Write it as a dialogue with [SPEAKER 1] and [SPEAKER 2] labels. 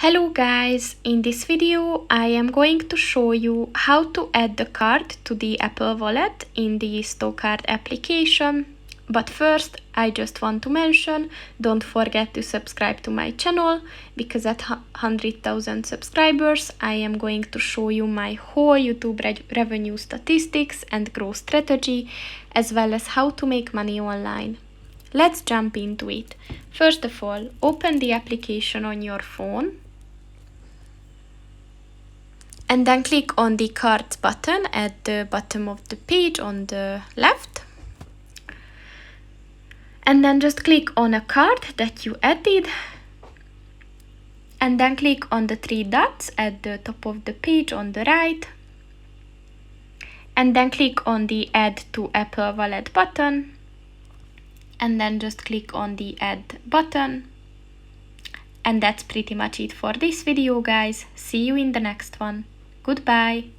[SPEAKER 1] Hello guys, in this video I am going to show you how to add the card to the Apple Wallet in the Stocard application. But first I just want to mention, don't forget to subscribe to my channel, because at 100,000 subscribers I am going to show you my whole YouTube revenue statistics and growth strategy, as well as how to make money online. Let's jump into it. First of all, open the application on your phone. And then click on the cards button at the bottom of the page on the left. And then just click on a card that you added. And then click on the three dots at the top of the page on the right. And then click on the Add to Apple Wallet button. And then just click on the Add button. And that's pretty much it for this video, guys. See you in the next one. Goodbye.